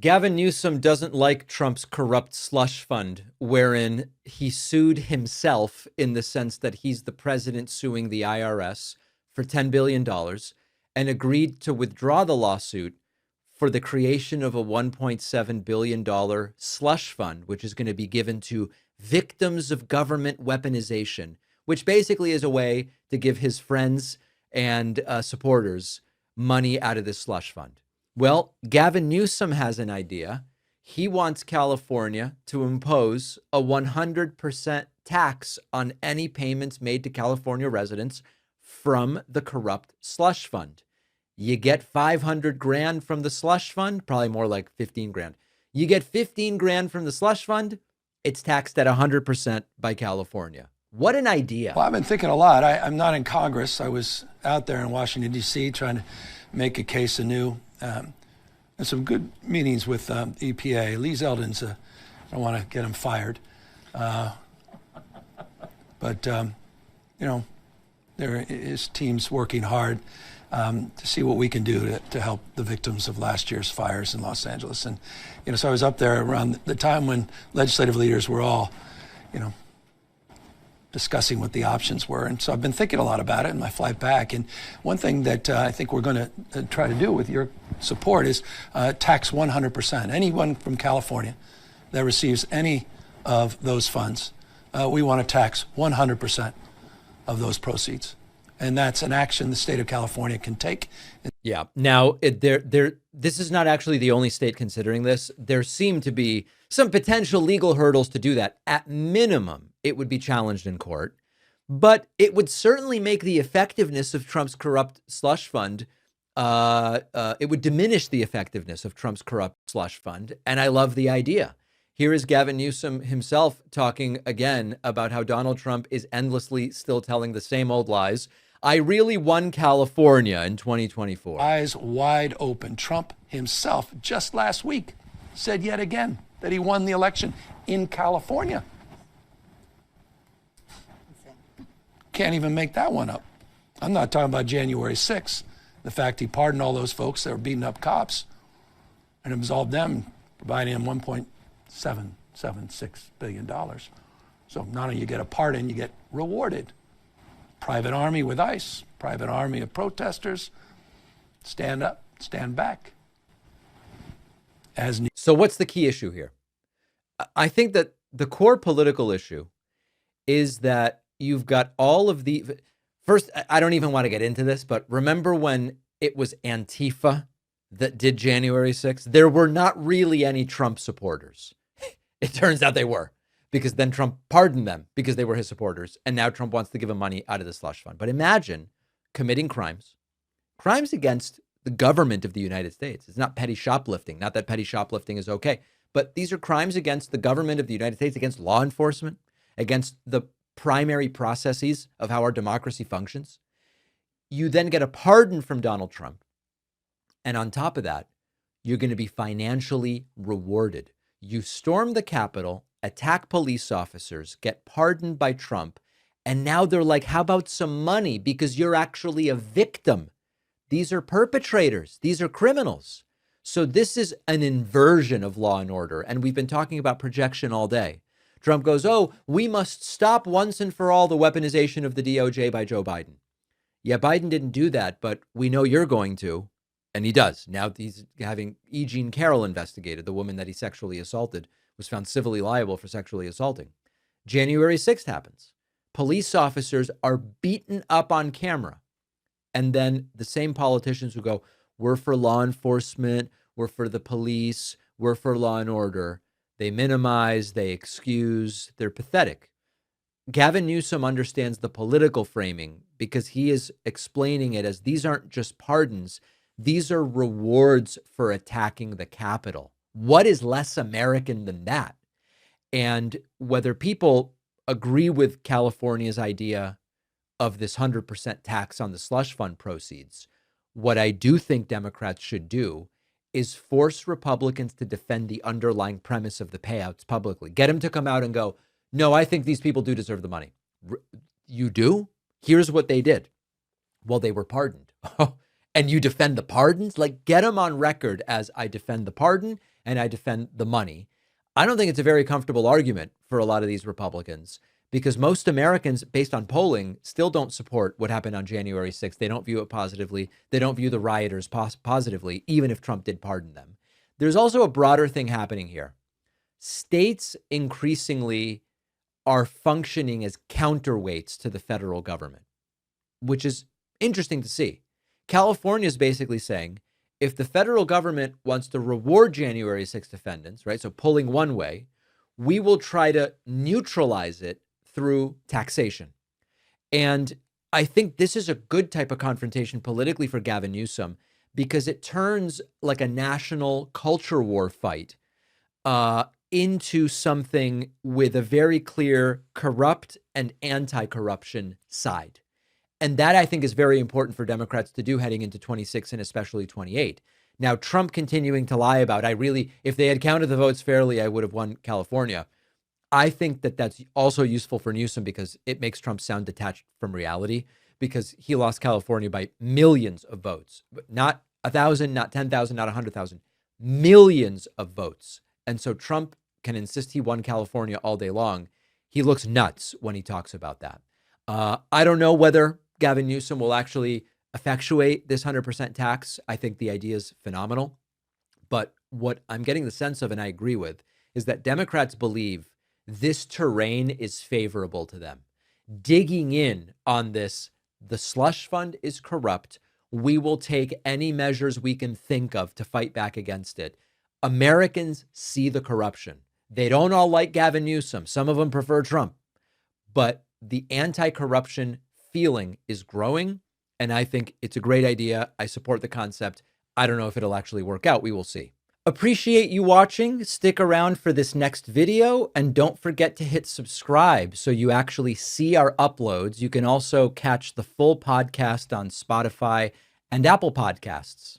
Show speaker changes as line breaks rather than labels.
Gavin Newsom doesn't like Trump's corrupt slush fund, wherein he sued himself in the sense that he's the president suing the IRS for $10 billion dollars and agreed to withdraw the lawsuit for the creation of a $1.7 billion slush fund, which is going to be given to victims of government weaponization, which basically is a way to give his friends and supporters money out of this slush fund. Well, Gavin Newsom has an idea. He wants California to impose a 100% tax on any payments made to California residents from the corrupt slush fund. You get 500 grand from the slush fund, probably more like 15 grand. You get 15 grand from the slush fund, it's taxed at 100% by California. What an idea.
Well, I've been thinking a lot. I'm not in Congress. I was out there in Washington, D.C., trying to make a case anew. And some good meetings with EPA. Lee Zeldin's, I don't want to get him fired. But his team's working hard to see what we can do to help the victims of last year's fires in Los Angeles. And, so I was up there around the time when legislative leaders were all, discussing what the options were. And so I've been thinking a lot about it in my flight back. And one thing that I think we're going to try to do with your support is tax 100%. Anyone from California that receives any of those funds, we want to tax 100% of those proceeds. And that's an action the state of California can take.
Yeah. Now, this is not actually the only state considering this. There seem to be some potential legal hurdles to do that. At minimum, it would be challenged in court, but it would certainly make the effectiveness of Trump's corrupt slush fund. It would diminish the effectiveness of Trump's corrupt slush fund. And I love the idea. Here is Gavin Newsom himself talking again about how Donald Trump is endlessly still telling the same old lies. I really won California in 2024.
Eyes wide open. Trump himself just last week said yet again that he won the election in California. Can't even make that one up. I'm not talking about January 6th, the fact he pardoned all those folks that were beating up cops and absolved them, providing them $1.776 billion. So not only you get a pardon, you get rewarded. Private army with ICE, private army of protesters. Stand up, stand back.
So what's the key issue here? I think that the core political issue is that you've got all of the... First, I don't even want to get into this, but remember when it was Antifa that did January 6th? There were not really any Trump supporters. It turns out they were, because then Trump pardoned them because they were his supporters. And now Trump wants to give them money out of the slush fund. But imagine committing crimes against the government of the United States. It's not petty shoplifting. Not that petty shoplifting is okay, but these are crimes against the government of the United States, against law enforcement, against the primary processes of how our democracy functions. You then get a pardon from Donald Trump. And on top of that, you're going to be financially rewarded. You storm the Capitol, attack police officers, get pardoned by Trump, and now they're like, how about some money? Because you're actually a victim. These are perpetrators. These are criminals. So this is an inversion of law and order. And we've been talking about projection all day. Trump goes, oh, we must stop once and for all the weaponization of the DOJ by Joe Biden. Yeah, Biden didn't do that, but we know you're going to. And he does. Now he's having E. Jean Carroll investigated. The woman that he sexually assaulted was found civilly liable for sexually assaulting. January 6th happens. Police officers are beaten up on camera. And then the same politicians who go, we're for law enforcement, we're for the police, we're for law and order. They minimize, they excuse, they're pathetic. Gavin Newsom understands the political framing because he is explaining it as these aren't just pardons. These are rewards for attacking the Capitol. What is less American than that? And whether people agree with California's idea of this 100% tax on the slush fund proceeds, what I do think Democrats should do is force Republicans to defend the underlying premise of the payouts publicly. Get them to come out and go, no, I think these people do deserve the money. You do? Here's what they did. Well, they were pardoned. and you defend the pardons. Like, get them on record as I defend the pardon and I defend the money. I don't think it's a very comfortable argument for a lot of these Republicans, because most Americans, based on polling, still don't support what happened on January 6th. They don't view it positively. They don't view the rioters positively, even if Trump did pardon them. There's also a broader thing happening here. States increasingly are functioning as counterweights to the federal government, which is interesting to see. California is basically saying, if the federal government wants to reward January 6th defendants, right, so pulling one way, we will try to neutralize it through taxation. And I think this is a good type of confrontation politically for Gavin Newsom, because it turns like a national culture war fight into something with a very clear corrupt and anti-corruption side. And that, I think, is very important for Democrats to do heading into 26 and especially 28. Now, Trump continuing to lie about, if they had counted the votes fairly, I would have won California. I think that that's also useful for Newsom, because it makes Trump sound detached from reality, because he lost California by millions of votes, but not 1,000, not 10,000, not 100,000, millions of votes. And so Trump can insist he won California all day long. He looks nuts when he talks about that. I don't know whether Gavin Newsom will actually effectuate this 100% tax. I think the idea is phenomenal. But what I'm getting the sense of, and I agree with, is that Democrats believe this terrain is favorable to them. Digging in on this, the slush fund is corrupt. We will take any measures we can think of to fight back against it. Americans see the corruption. They don't all like Gavin Newsom. Some of them prefer Trump. But the anti-corruption feeling is growing, and I think it's a great idea. I support the concept. I don't know if it'll actually work out. We will see. Appreciate you watching. Stick around for this next video, and don't forget to hit subscribe so you actually see our uploads. You can also catch the full podcast on Spotify and Apple Podcasts.